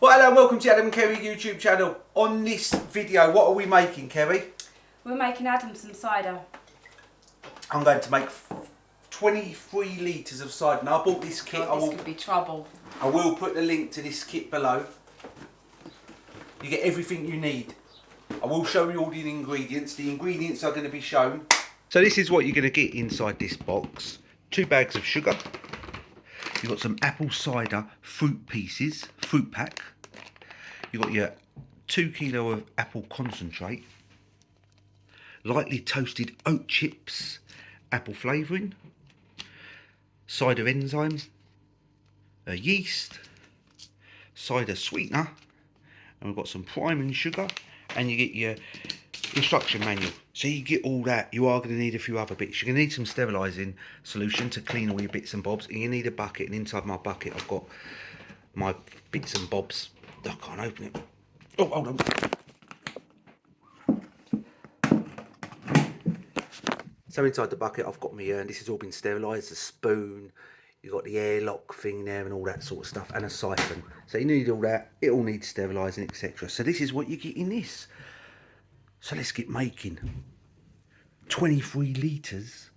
Well, hello and welcome to Adam Kerry YouTube channel. On this video, what are we making, Kerry? We're making Adam some cider. I'm going to make 23 litres of cider. Now, I bought this kit. This could be trouble. I will put the link to this kit below. You get everything you need. I will show you all the ingredients. The ingredients are going to be shown. So this is what you're going to get inside this box. 2 bags of sugar. You've got some apple cider fruit pieces, fruit pack. You've got your 2 kilo of apple concentrate. Lightly toasted oat chips, apple flavouring. Cider enzyme. Yeast. Cider sweetener. And we've got some priming sugar. And you get your instruction manual. So you get all that. You are going to need a few other bits. You're going to need some sterilising solution to clean all your bits and bobs. And you need a bucket. And inside my bucket I've got my bits and bobs. I can't open it. Oh, hold on. So inside the bucket I've got my this has all been sterilised. A spoon. You've got the airlock thing there and all that sort of stuff. And a siphon. So you need all that. It all needs sterilising, etc. So this is what you get in this. So let's get making 23 litres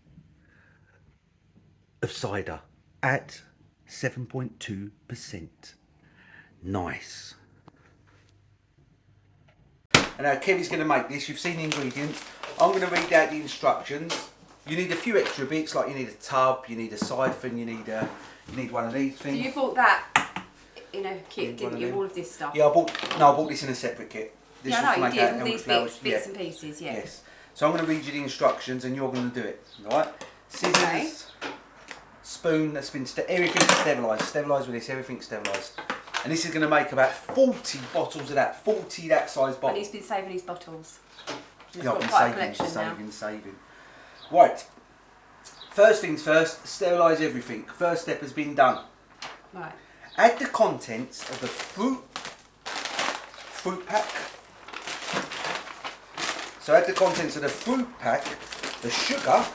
of cider at 7.2%. Nice. And now Kerry's going to make this. You've seen the ingredients. I'm going to read out the instructions. You need a few extra bits, like you need a tub, you need a siphon, you need one of these things. So you bought that in a kit, didn't you? All of this stuff. Yeah, I bought this in a separate kit. This yeah, no, you did. All these bits and pieces, yeah. Yes. So I'm going to read you the instructions, and you're going to do it. All right? Scissors, spoon that's been everything's sterilised. Sterilised with this, everything's sterilised. And this is going to make about 40 bottles of that, 40 that size bottles. And he's been saving his bottles. He's yeah, got I've quite been a collection saving. Right. First things first, sterilise everything. First step has been done. Right. Add the contents of the fruit pack. So add the contents of the fruit pack, the sugar.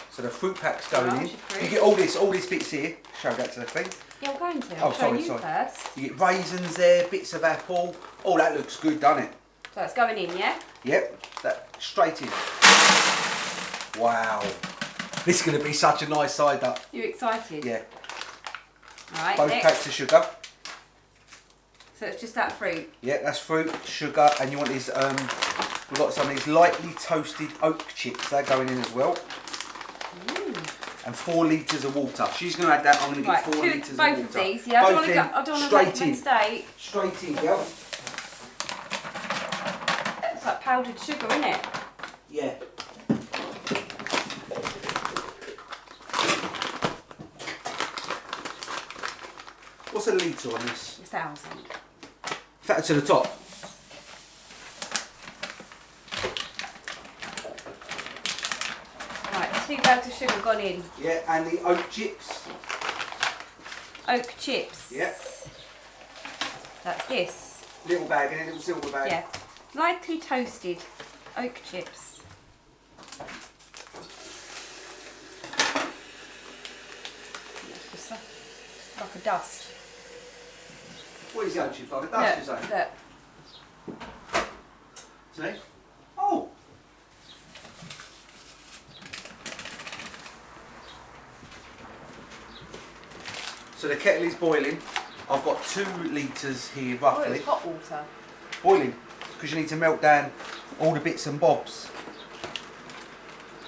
So the fruit pack's going in. You get all this bits here. Show that to the thing. Yeah, we're going to. I'll show you first. You get raisins there, bits of apple. Oh, that looks good, doesn't it? So it's going in, yeah? Yep, that straight in. Wow. This is going to be such a nice cider. You excited? Yeah. Alright, Both packs of sugar. So it's just that fruit? Yeah, that's fruit, sugar, and you want these, we've got some of these lightly toasted oat chips. They're going in as well. And 4 litres of water. She's going to add that. I'm going to get 4 litres of water. Both of these, yeah. I don't want to make a mistake. Straight in, girl. It's like powdered sugar, isn't it? Yeah. What's a litre on this? 1,000. Fatter to the top. Right, 2 bags of sugar gone in. Yeah, and the oat chips. Oak chips. Yeah. That's this. Little bag in a little silver bag. Yeah. Lightly toasted oak chips. It's like a dust. What is the oat chips like? A dust, you say? Look. See? Oh! So the kettle is boiling. I've got 2 litres here roughly. Oh, it's hot water. Boiling, because you need to melt down all the bits and bobs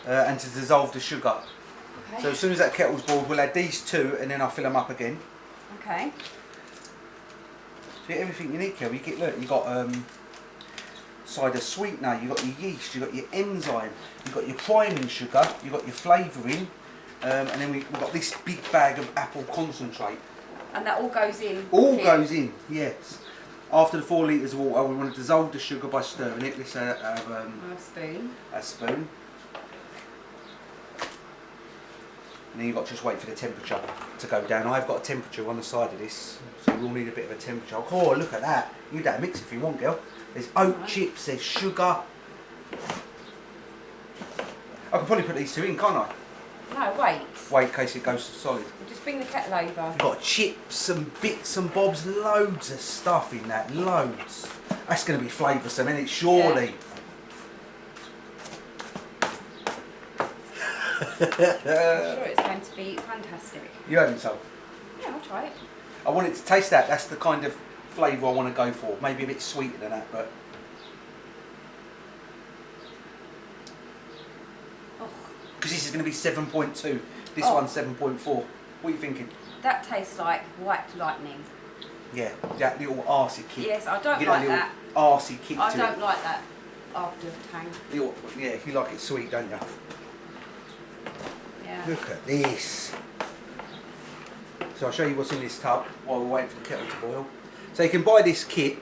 and to dissolve the sugar. Okay. So as soon as that kettle's boiled, we'll add these 2 and then I'll fill them up again. Okay. So you get everything you need, Kelly. You got cider sweetener, you got your yeast, you got your enzyme, you got your priming sugar, you got your flavouring, and then we've got this big bag of apple concentrate. And that all goes in? All goes in, yes. After the 4 litres of water, we want to dissolve the sugar by stirring it. Let's have a spoon. A spoon. And then you've got to just wait for the temperature to go down. I've got a temperature on the side of this, so we'll need a bit of a temperature. Oh, look at that. You can do that mix if you want, girl. There's oat chips, there's sugar. I could probably put these 2 in, can't I? No, wait. Wait in case it goes solid. We'll just bring the kettle over. We've got chips and bits and bobs, loads of stuff in that, loads. That's going to be flavoursome, isn't it? Surely. I'm sure it's going to be fantastic. You having some? Yeah, I'll try it. I want it to taste that. That's the kind of flavour I want to go for. Maybe a bit sweeter than that, but... Because this is going to be 7.2. This one's 7.4. What are you thinking? That tastes like white lightning. Yeah, that little arsey kick. Yes, I don't you like that. Arsey kick I to don't it. like that after tang. Yeah, you like it sweet, don't you? Yeah. Look at this. So I'll show you what's in this tub while we're waiting for the kettle to boil. So you can buy this kit,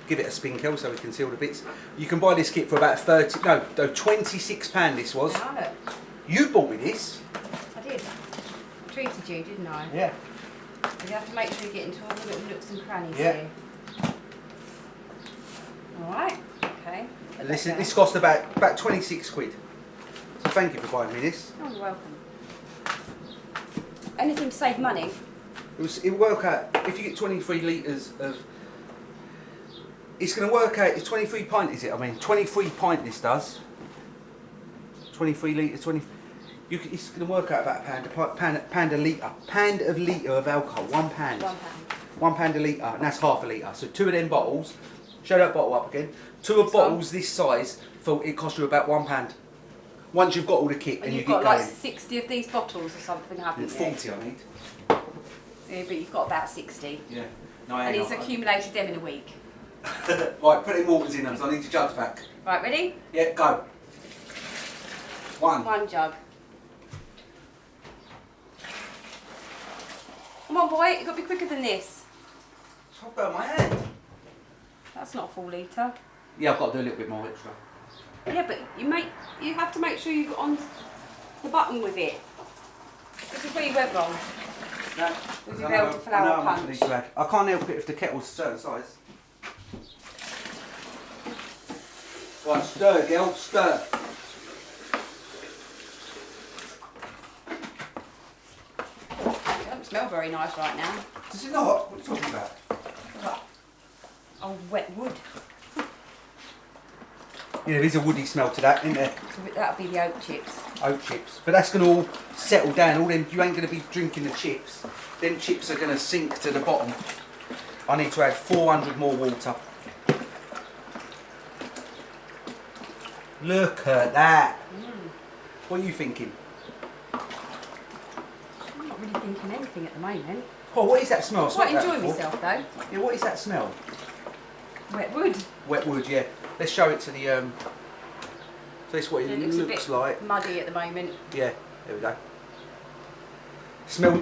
give it a spin Kel so we can see all the bits. You can buy this kit for about £26 this was. Yeah, look. You bought me this. I did. I treated you, didn't I? Yeah. You have to make sure you get into all the little nooks and crannies Yeah. here. Alright, okay. This cost about 26 quid. So thank you for buying me this. Oh, you're welcome. Anything to save money? It'll work out, if you get 23 litres of... It's going to work out, it's 23 pint is it? I mean, 23 pint this does. 23 litres, it's going to work out about pound a litre. Pound of litre of alcohol, £1. £1 a litre, and that's half a litre. So 2 of them bottles, show that bottle up again. 2 of bottles this size, it costs you about £1. Once you've got all the kit and you get going. You've got like 60 of these bottles or something, haven't you? 40 I need. Yeah, but you've got about 60. Yeah. No, I and ain't he's got accumulated them in a week. Right, put them waters in them, so I need your jugs back. Right, ready? Yeah, go. One jug. Come on, boy, you've got to be quicker than this. I'll burn my hand. That's not a full litre. Yeah, I've got to do a little bit more extra. Yeah, but you have to make sure you've got on the button with it. This is where you went wrong. No, with your bell to flour punch. I can't help it if the kettle's a certain size. Right, stir, girl, stir. It don't smell very nice right now. Does it not? What are you talking about? Oh, wet wood. Yeah, there is a woody smell to that, isn't there? So that'll be the oat chips. Oat chips. But that's going to all settle down. All them, you ain't going to be drinking the chips. Them chips are going to sink to the bottom. I need to add 400 more water. Look at that. What are you thinking? I'm not really thinking anything at the moment. Oh, what is that smell? I'm quite enjoying myself though. Yeah, what is that smell? Wet wood. Wet wood, yeah. Let's show it to the... So this is what it looks a bit like. Muddy at the moment. Yeah, there we go.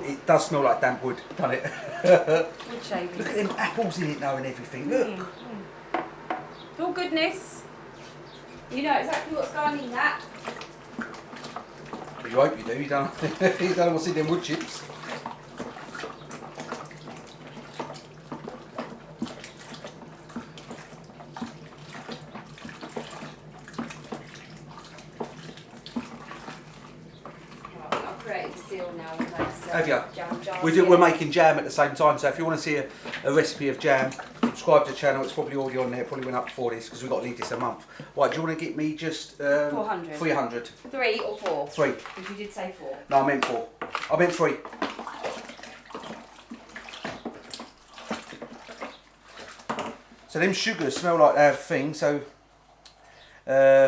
It does smell like damp wood, doesn't it? Wood shavings. Look at them apples in it now and everything, look. It's all goodness. You know exactly what's going in that. You hope you do, you don't, you don't know what's in them wood chips. Have you? Jam jars, We're making jam at the same time, so if you want to see a recipe of jam, subscribe to the channel. It's probably already on there, probably went up before this because we've got to leave this a month. Right, do you want to get me just 400? 300. 3 or 4? 3. Because you did say 4. No, I meant 4. I meant 3. So them sugars smell like they have things, so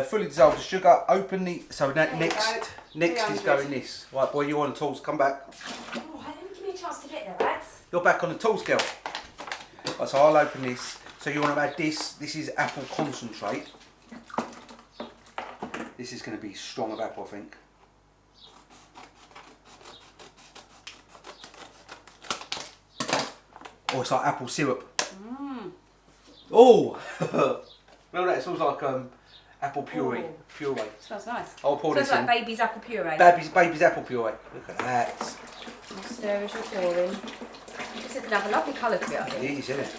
fully dissolved the sugar, open the... So that next is going this. Right, boy, you're on the tools, come back. Oh, let me give me a chance to get there, lads. You're back on the tools, girl. Right, so I'll open this. So you want to add this. This is apple concentrate. This is going to be strong of apple, I think. Oh, it's like apple syrup. Oh! Well, that smells like apple puree. Ooh. Puree. Smells nice. I'll pour this smells in. like baby's apple puree. Baby's apple puree. Look at that. I'll stir as you're pouring. This is going to have a lovely colour to it, I think. It is, isn't it?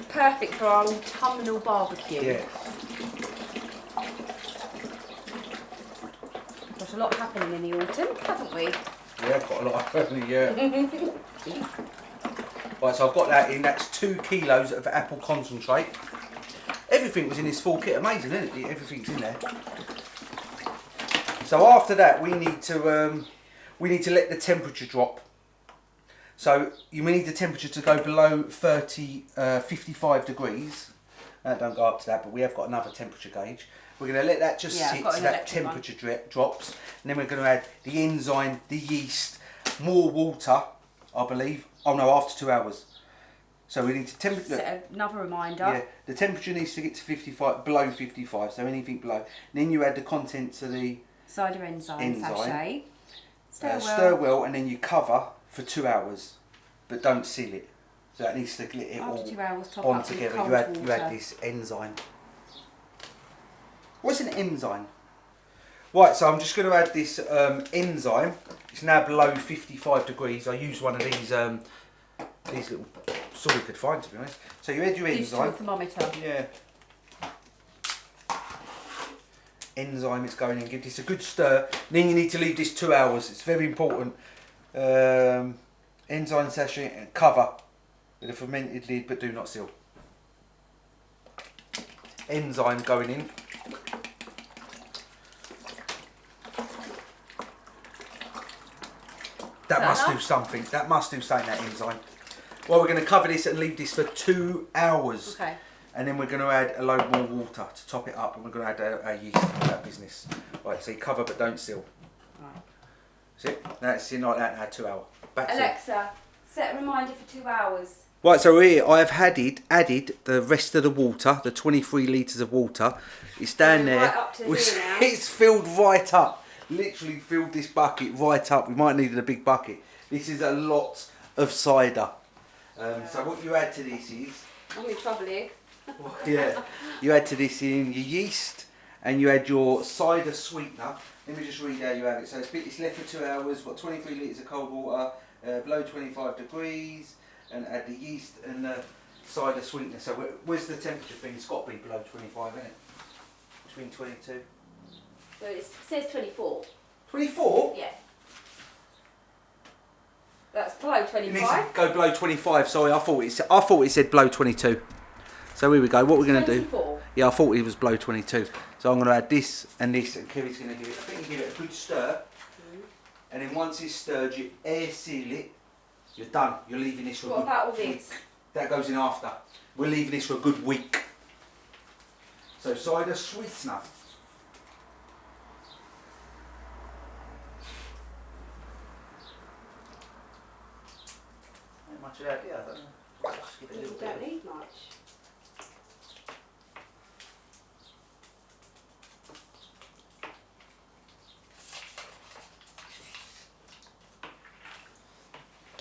Perfect for our autumnal barbecue. Yeah. got a lot happening in the autumn, haven't we? Yeah, I've got a lot happening, yeah. Right, so I've got that in. That's 2 kilos of apple concentrate. Everything was in this full kit. Amazing, isn't it? Everything's in there. So after that, we need to let the temperature drop. So we need the temperature to go below 55 degrees. Don't go up to that, but we have got another temperature gauge. We're going to let that just sit so that temperature drops. And then we're going to add the enzyme, the yeast, more water, I believe. Oh no, after 2 hours. So we need to set another reminder. Yeah, the temperature needs to get to 55, below 55, so anything below. And then you add the contents of the cider enzyme sachet. Stir well, and then you cover for 2 hours, but don't seal it. So that needs to get it After all 2 hours, top on up together. with You add water. this enzyme. What's an enzyme? Right, so I'm just going to add this enzyme. It's now below 55 degrees. I use one of these little, that's all we could find, to be honest. So you add your enzyme. Thermometer. Yeah. Enzyme is going in. Give this a good stir. Then you need to leave this 2 hours. It's very important. Enzyme sachet and cover with a fermented lid, but do not seal. Enzyme going in. That must do something. That must do something, that enzyme. Well, we're going to cover this and leave this for 2 hours. Okay. And then we're going to add a load more water to top it up, and we're going to add our yeast for that business. Right, so you cover but don't seal. Right. That's it. Now it's in like that now, 2 hours. Back to Alexa, set a reminder for 2 hours. Right, so here I have added the rest of the water, the 23 litres of water. It's down there. Right up to here now. It's filled right up. Literally filled this bucket right up. We might need a big bucket. This is a lot of cider. So what you add to this is... I'm in trouble here. Yeah, you add to this in your yeast and you add your cider sweetener. Let me just read how you add it. So it's left for 2 hours. What, 23 litres of cold water, below 25 degrees, and add the yeast and the cider sweetener. So where's the temperature thing? It's got to be below 25, isn't it? Between 22. So it says 24. 24? Yeah. That's below It needs to 25. go below 25. Sorry, I thought it said below 22. So here we go. What we're going to do? 24. Yeah, I thought it was below 22. So I'm going to add this and this, and Kerry's going to give it. I think you give it a good stir, and then once it's stirred, you air seal it. You're done. You're leaving this for a What good about all week. this? That goes in after. We're leaving this for a good week. So cider sweetener. Not much of that, yeah. I don't know. Just give it a You little don't bit. need much.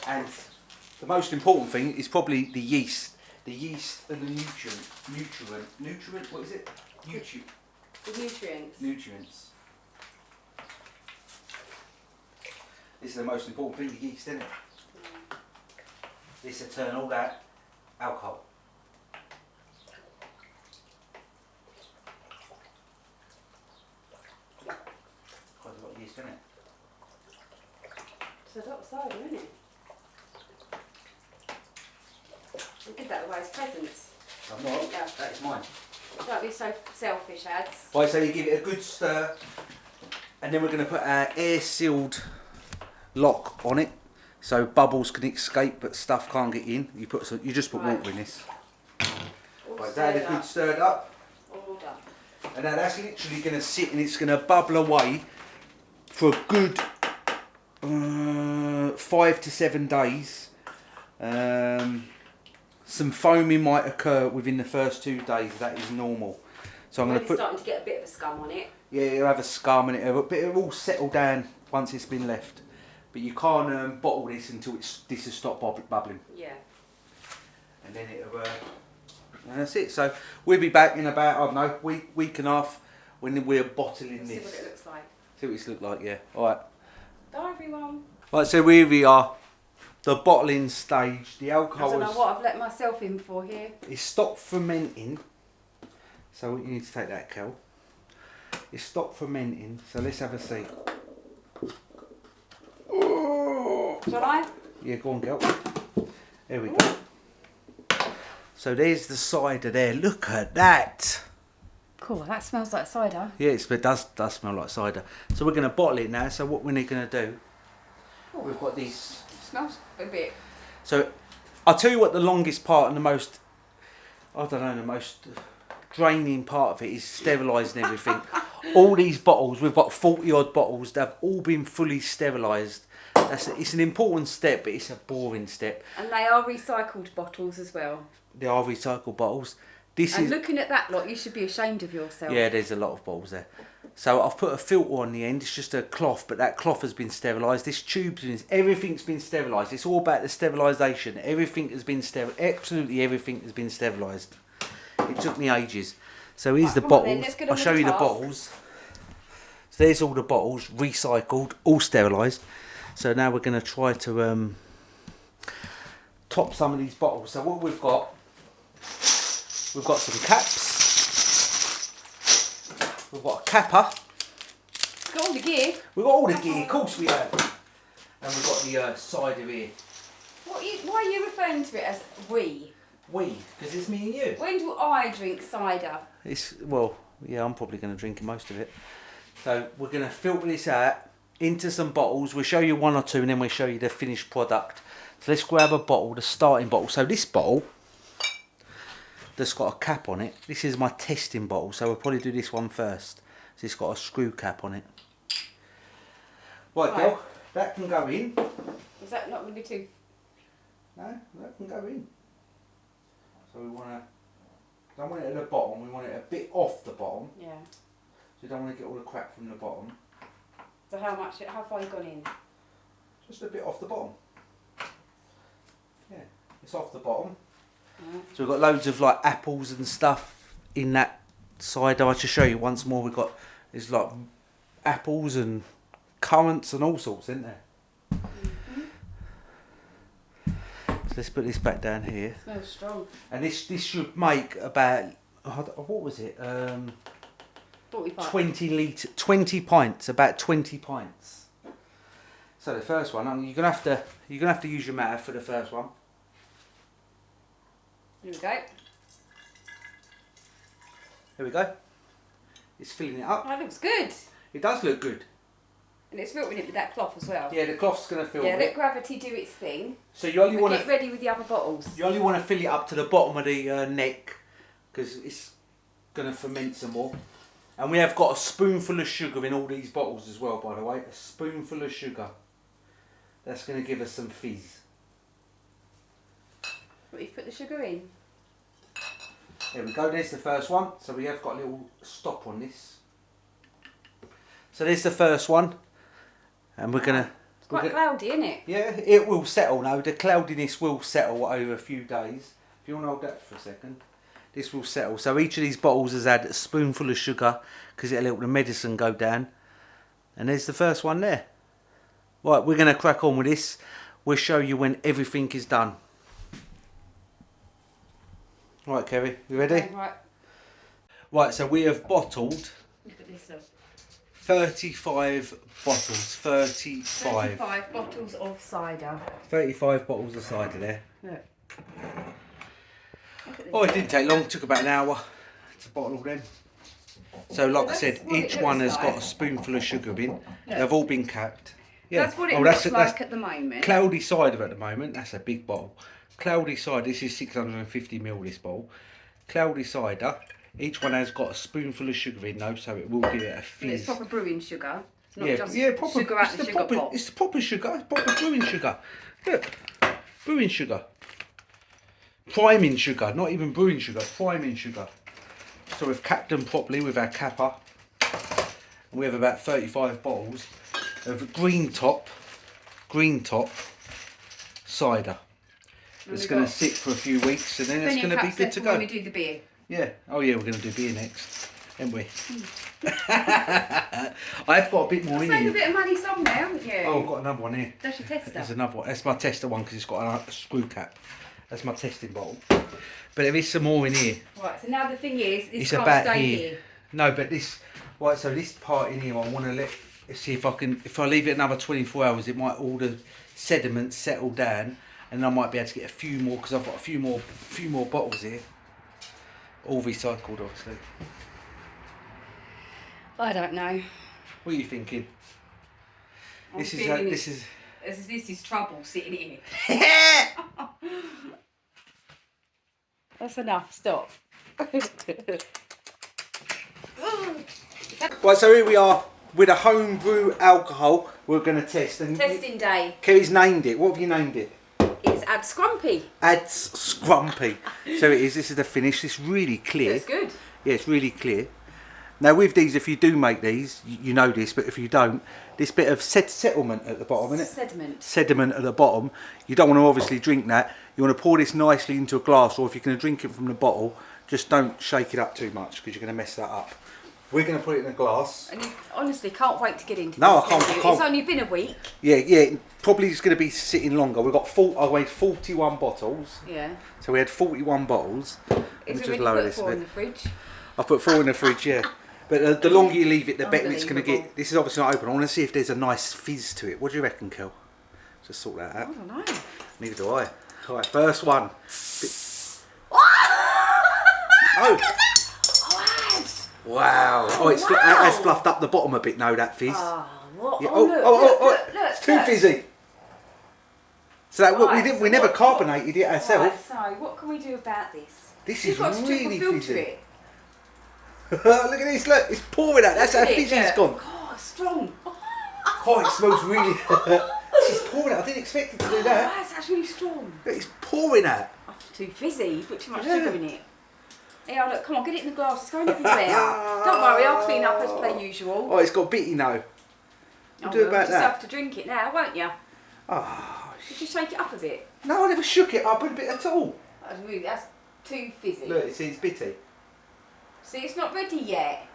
And the most important thing is probably the yeast. The yeast and the nutrient, what is it? The nutrients. Nutrients. This is the most important thing, the yeast, isn't it? This will turn all that alcohol. Quite a lot of yeast, isn't it? It's a lot of cider, isn't it? We'll give that away as presents. I'm not. Yeah. That's mine. Don't be so selfish, Ads. Right, so you give it a good stir, and then we're going to put our air-sealed lock on it, so bubbles can escape, but stuff can't get in. You just put water in this. All Right, stirred that a good up. stirred up, All done. and now that's literally going to sit, and it's going to bubble away for a good 5 to 7 days. Some foaming might occur within the first 2 days. That is normal. So I'm going to put. Starting to get a bit of a scum on it. Yeah, you'll have a scum in it, but it'll all settle down once it's been left. But you can't bottle this until this has stopped bubbling. Yeah. And then it'll. And that's it. So we'll be back in about, I don't know, week and a half when we're bottling See this. what it looks like. See what it's look like, yeah. Alright. Bye everyone. Right, so here we are. The bottling stage. The I alcohol don't know what I've let myself in for here. is stopped fermenting. So you need to take that, Kel. It's stopped fermenting. So let's have a see. Shall I? Yeah, go on, girl. There we go. So there's the cider there. Look at that. Cool, that smells like cider. Yeah, it does smell like cider. So we're going to bottle it now. So what we're going to do, we've got these. Smells a bit. So I'll tell you what the longest part and the most, I don't know, the most draining part of it is sterilising everything. All these bottles, we've got 40 odd bottles, they've all been fully sterilised. It's an important step, but it's a boring step. And they are recycled bottles as well. They are recycled bottles. Looking at that lot, you should be ashamed of yourself. Yeah, there's a lot of bottles there. So I've put a filter on the end. It's just a cloth, but that cloth has been sterilised. This tube's been, everything's been sterilised. It's all about the sterilisation. Everything has been absolutely everything has been sterilised. It took me ages. So here's the bottles. I'll show you the bottles. So there's all the bottles, recycled, all sterilised. So now we're going to try to top some of these bottles. So what we've got some caps. We've got a capper. Got all the gear. We've got all the gear, of course we have. And we've got the cider here. Why are you referring to it as we? We, because it's me and you. When do I drink cider? Well, yeah, I'm probably going to drink most of it. So we're going to filter this out into some bottles. We'll show you one or two and then we'll show you the finished product. So let's grab a bottle, the starting bottle. So this bottle that's got a cap on it, this is my testing bottle. So we'll probably do this one first. So it's got a screw cap on it. Right, girl, that can go in. Is that not going to be too... No, that can go in. So we don't want it at the bottom, we want it a bit off the bottom. Yeah. So you don't want to get all the crap from the bottom. So how far you gone in? Just a bit off the bottom. Yeah, it's off the bottom. Right. So we've got loads of like apples and stuff in that cider. I'll just show you once more. There's like apples and currants and all sorts, isn't there? So let's put this back down here. It smells strong. And this should make about, what was it? 20 pints, about 20 pints. So the first one, you're gonna have to use your matter for the first one. Here we go. There we go. It's filling it up. That looks good. It does look good. And it's filtering it with that cloth as well. Yeah, the cloth's gonna fill it. it. Let gravity do its thing. So you only want to get ready with the other bottles. You only want to fill it up to the bottom of the neck because it's gonna ferment some more. And we have got a spoonful of sugar in all these bottles as well, by the way. A spoonful of sugar. That's going to give us some fizz. What, you put the sugar in? There we go, there's the first one. So we have got a little stop on this. So there's the first one. And we're going to... It's quite cloudy, isn't it? Yeah, it will settle now. The cloudiness will settle over a few days. If you want to hold that for a second. This will settle. So each of these bottles has had a spoonful of sugar because it'll help the medicine go down. And there's the first one there. Right, we're going to crack on with this. We'll show you when everything is done. Right, Kerry, you ready? Okay, right. Right, so we have bottled Look at this up. 35 bottles. 35 bottles of cider. 35 bottles of cider there. Look. Oh, it didn't take long. It took about an hour to bottle all them. So, like I said, each one has got a spoonful of sugar in. They've all been capped. Yeah. That's what it looks like at the moment. Cloudy cider at the moment. That's a big bottle. Cloudy cider. This is 650ml. This bottle. Cloudy cider. Each one has got a spoonful of sugar in though, so it will give it a fizz. It's proper brewing sugar. It's not just proper, sugar out the sugar pot. It's the proper sugar. It's proper brewing sugar. Look, brewing sugar. Priming sugar, not even brewing sugar, priming sugar. So we've capped them properly with our capper. And we have about 35 bottles of green top cider. It's going to sit for a few weeks and then it's going to be good to go. When we do the beer. Yeah, oh yeah, we're going to do beer next, aren't we? I've got a bit more in Saved here. a bit of money somewhere, haven't you? Oh, I've got another one here. That's your tester. There's another one. That's my tester one because it's got a screw cap. That's my testing bottle. But there is some more in here. Right, so now the thing is, this It's can't about stay here. here. No, but this, right, so this part in here, I want to see if I leave it another 24 hours, it might all the sediment settle down, and I might be able to get a few more because I've got a few more bottles here, all recycled, obviously. I don't know. What are you thinking? This is trouble sitting here. That's enough. Stop. Right, so here we are with a homebrew alcohol. We're going to test. And Testing day. Kerry's named it. What have you named it? It's Ad Scrumpy. Ad's Scrumpy. So it is. This is the finish. It's really clear. It's good. Yeah, it's really clear. Now with these, if you do make these, you know this, but if you don't, this bit of settlement at the bottom, isn't it? Sediment at the bottom. You don't want to obviously drink that. You want to pour this nicely into a glass, or if you're going to drink it from the bottle, just don't shake it up too much because you're going to mess that up. We're going to put it in a glass. And you honestly can't wait to get into No, this. I can't. It's only been a week. Yeah. Probably it's going to be sitting longer. We've got I weighed 41 bottles. Yeah. So we had 41 bottles. Is it really put 4 in the fridge? I've put 4 in the fridge, yeah. But the longer you leave it, the better it's going to get. This is obviously not open. I want to see if there's a nice fizz to it. What do you reckon, Kel? Just sort that out. I don't know. Neither do I. All right, first one. Oh! Wow. Oh, it has fluffed up the bottom a bit now, that fizz. Oh, what? Yeah. Look, it's too fizzy. So that, we never carbonated it ourselves. Right, so what can we do about this? This You've is got to really filter fizzy. it. Look at this, look, it's pouring out. That's how fizzy it's gone. God, it's strong. Oh, it smells really. It's pouring out. I didn't expect it to do that. That's actually strong. Look, it's pouring out. Oh, it's too fizzy. You put too much sugar in it. Yeah, look, come on, get it in the glass. It's going everywhere. Don't worry, I'll clean up as per usual. Oh, it's got bitty now. You'll do about just that. have to drink it now, won't you? Oh, Did you shake it up a bit? no, I never shook it up a bit at all. That's too fizzy. Look, it's bitty. See, it's not ready yet.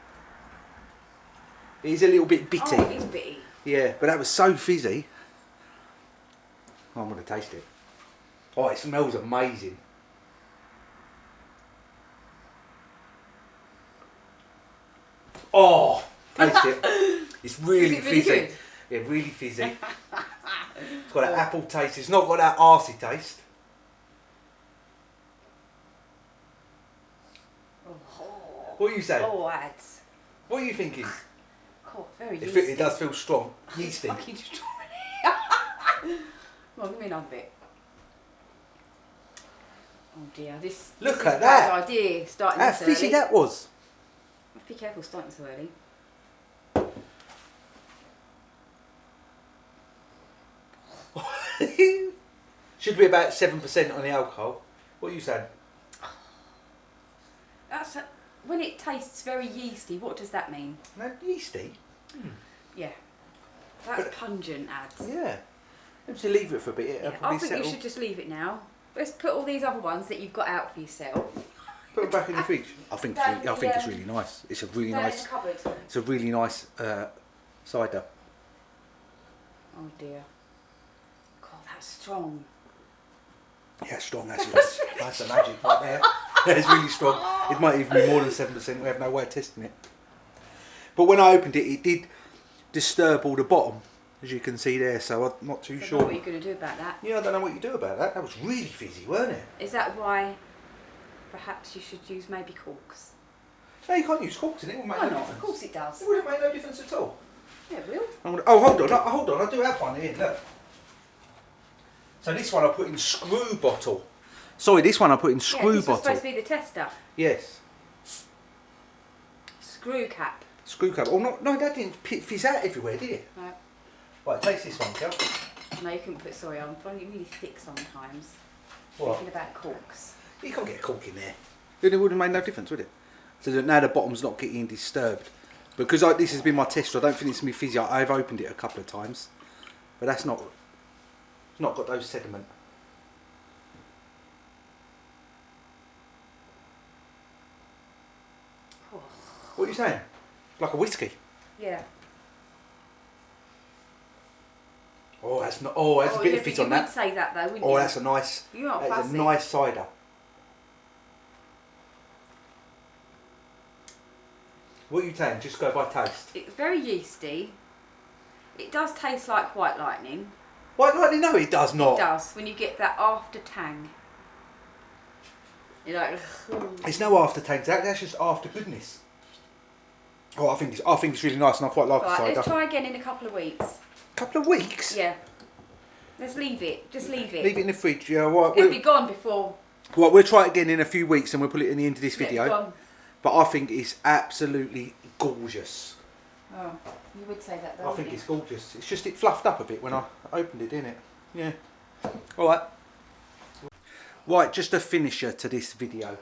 It is a little bit bitty. Oh, it is bitty. Yeah, but that was so fizzy. Oh, I'm going to taste it. Oh, it smells amazing. Oh, taste it. It's really Is it really fizzy. good? Yeah, really fizzy. It's got that apple taste. It's not got that arsey taste. What are you saying? Oh, ads. What are you thinking? God, very yeasty. It does feel strong. Yeasty. Fucking strong. Well, give me another bit. Oh dear, this Look is at a that. bad idea. Starting How this early. fizzy that was. Be careful starting so early. Should be about 7% on the alcohol. What are you saying? When it tastes very yeasty, what does that mean? No, yeasty. Yeah. That's pungent, ads. Yeah. Maybe leave it for a bit. It'll Yeah, probably I think settle. you should just leave it now. Let's put all these other ones that you've got out for yourself. Put them back in the fridge. I think it's really nice. It's a really Down in nice. the cupboard. It's a really nice cider. Oh dear. God, that's strong. Yeah, strong. That's the magic right there. Yeah, it's really strong. It might even be more than 7%. We have no way of testing it. But when I opened it, it did disturb all the bottom, as you can see there. So I'm not too sure. What are you going to do about that? Yeah, I don't know what you do about that. That was really fizzy, weren't it? Is that why perhaps you should use maybe corks? No, you can't use corks in it. It won't make Why no not? difference. Of course it does. It wouldn't make no difference at all. Yeah, it will. Oh, hold on. I do have one here. Look. So this one I put in screw bottle. Sorry, this one I put in screw this was bottle. supposed to be the tester. Yes. Screw cap. Screw cap. Oh no, that didn't fizz out everywhere, did it? No. Right, taste this one, Kel. No, you couldn't put soy on. I find it really thick sometimes. What? Thinking about corks. You can't get a cork in there. Then it wouldn't have made no difference, would it? So that now the bottom's not getting disturbed. Because this has been my tester, I don't think it's going to be fizzy. I've opened it a couple of times. But that's not... It's not got those sediment. Oh. What are you saying? Like a whiskey? Yeah. Oh, that's not... Oh, that's a bit of fizz on You that. would say that though, wouldn't Oh, you? that's a nice... You're not That's fussy. a nice cider. What are you saying? Just go by taste. It's very yeasty. It does taste like white lightning. Why? No, it does not. It does, when you get that after tang. You're like, ugh. It's no after taste. That's just after goodness. Oh, I think it's really nice, and I quite like Right, cider. let's try again in a couple of weeks. Couple of weeks. Yeah. Let's leave it. Just leave it. Leave it in the fridge. Yeah. Right. It'll be gone before. Well, we'll try it again in a few weeks, and we'll put it in the end of this It'll be video. gone. But I think it's absolutely gorgeous. Oh, you would say that though. I think wouldn't it's gorgeous. It's just it fluffed up a bit when I opened it, didn't it? Yeah. All right. Right, just a finisher to this video.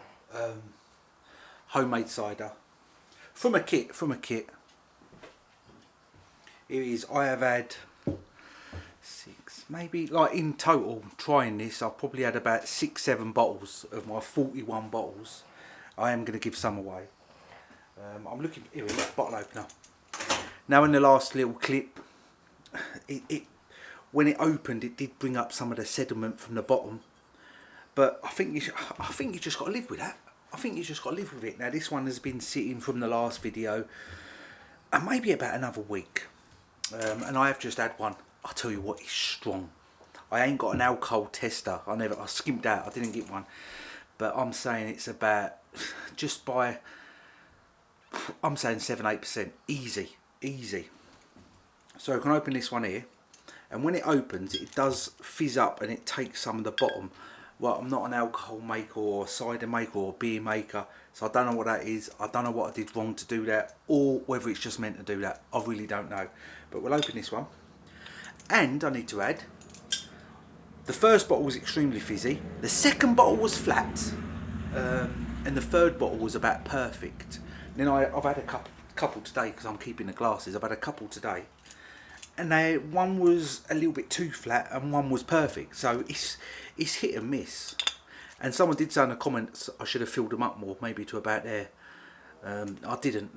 Homemade cider from a kit. It is. I have had 6, maybe, like in total trying this. I've probably had about 6-7 bottles of my 41 bottles. I am going to give some away. I'm looking. Here we go. Bottle opener. Now in the last little clip, when it opened, it did bring up some of the sediment from the bottom. But I think you just got to live with that. I think you just got to live with it. Now this one has been sitting from the last video, and maybe about another week. And I have just had one. I'll tell you what, it's strong. I ain't got an alcohol tester. I skimped out. I didn't get one. But I'm saying it's about, just by, I'm saying 7-8%. Easy. So I can open this one here. And when it opens, it does fizz up and it takes some of the bottom. Well, I'm not an alcohol maker or cider maker or beer maker, so I don't know what that is. I don't know what I did wrong to do that, or whether it's just meant to do that. I really don't know. But we'll open this one. And I need to add, the first bottle was extremely fizzy. The second bottle was flat. And the third bottle was about perfect. Then I've had a couple today, because I'm keeping the glasses. I've had a couple today. And one was a little bit too flat and one was perfect. So it's hit and miss. And someone did say in the comments I should have filled them up more, maybe to about there. I didn't.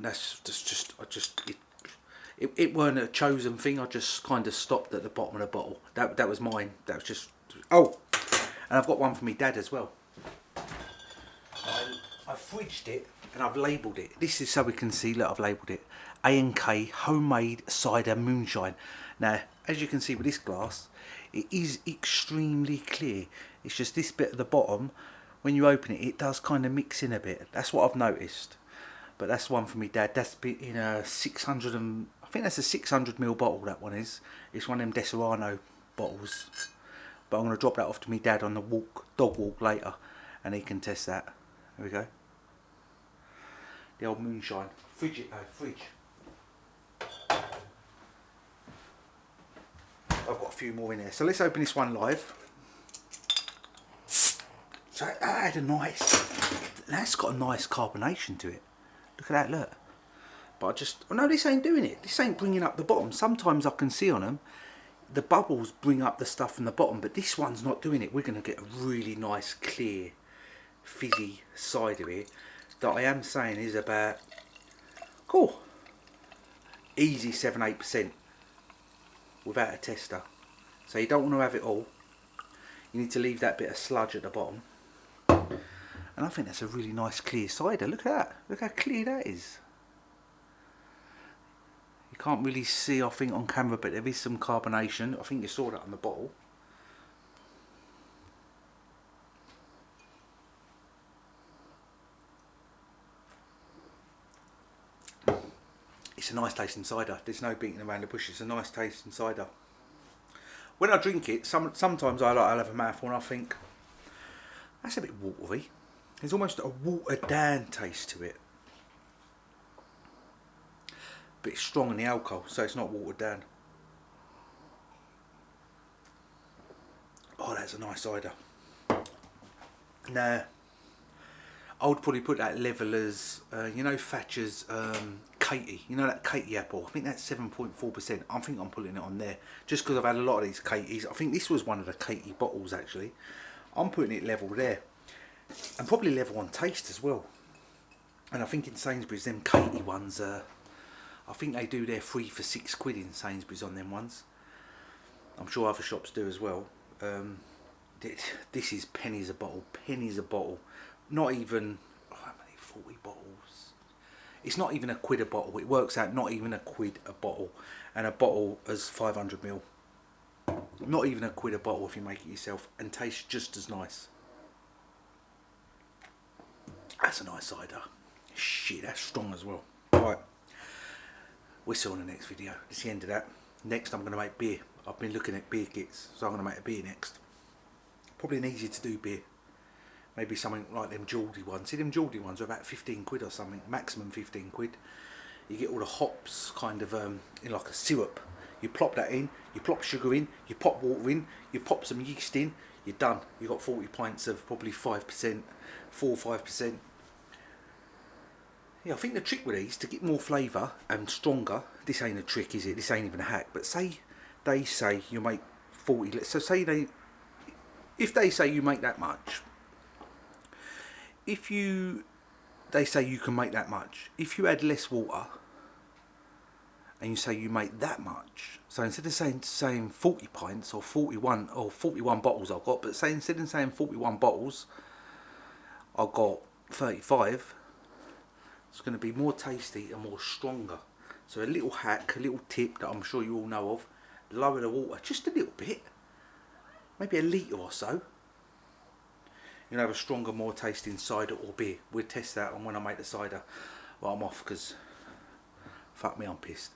It weren't a chosen thing. I just kind of stopped at the bottom of the bottle. That was mine. That was just. Oh, and I've got one for me dad as well. I've fridged it and I've labelled it. This is so we can see. Look, I've labelled it. A&K Homemade Cider Moonshine. Now, as you can see with this glass, it is extremely clear. It's just this bit at the bottom, when you open it, it does kind of mix in a bit. That's what I've noticed. But that's one for me dad. That's in a 600 and, I think that's a 600ml bottle, that one is. It's one of them Deserano bottles. But I'm going to drop that off to me dad on the dog walk later, and he can test that. There we go. The old moonshine. Fridge. I've got a few more in there. So let's open this one live. So that had a nice, that's got a nice carbonation to it. Look at that, look. But I just, oh no, this ain't doing it. This ain't bringing up the bottom. Sometimes I can see on them, the bubbles bring up the stuff from the bottom, but this one's not doing it. We're going to get a really nice, clear, fizzy cider here that I am saying is about, cool, easy 7-8%. Without a tester. So you don't want to have it all. You need to leave that bit of sludge at the bottom. And I think that's a really nice clear cider. Look at that. Look how clear that is. You can't really see, I think, on camera, but there is some carbonation. I think you saw that on the bottle. It's a nice tasting cider. There's no beating around the bush. It's a nice tasting cider. When I drink it, sometimes I'll have a mouthful and I think, that's a bit watery. There's almost a watered down taste to it. But it's strong in the alcohol, so it's not watered down. Oh, that's a nice cider. Now, I would probably put that level as, you know, Thatcher's Katie. You know that Katie apple? I think that's 7.4%. I think I'm putting it on there. Just because I've had a lot of these Katies. I think this was one of the Katie bottles, actually. I'm putting it level there. And probably level on taste as well. And I think in Sainsbury's, them Katie ones, I think they do their 3 for £6 in Sainsbury's on them ones. I'm sure other shops do as well. This is pennies a bottle. Pennies a bottle. Not even, oh, how many, 40 bottles? It's not even £1 a bottle. It works out not even £1 a bottle. And a bottle is 500ml. Not even £1 a bottle if you make it yourself, and tastes just as nice. That's a nice cider. Shit, that's strong as well. Right, we'll see on the next video. It's the end of that. Next I'm going to make beer. I've been looking at beer kits, so I'm going to make a beer next. Probably an easier to do beer. Maybe something like them Geordie ones. See, them Geordie ones are about 15 quid or something, maximum 15 quid. You get all the hops kind of in like a syrup. You plop that in, you plop sugar in, you pop water in, you pop some yeast in, you're done. You've got 40 pints of probably 5%, 4 or 5%. Yeah, I think the trick with these, to get more flavour and stronger, this ain't a trick, is it? This ain't even a hack. But say they say you make 40, so say if they say you make that much, they say you can make that much. If you add less water, and you say you make that much, so instead of saying 40 pints or 41 bottles I've got, but say instead of saying 41 bottles, I've got 35. It's going to be more tasty and more stronger. So a little hack, a little tip that I'm sure you all know of: lower the water just a little bit, maybe a litre or so. You'll have a stronger, more tasting cider or beer. We'll test that on when I make the cider. Well, I'm off because fuck me, I'm pissed.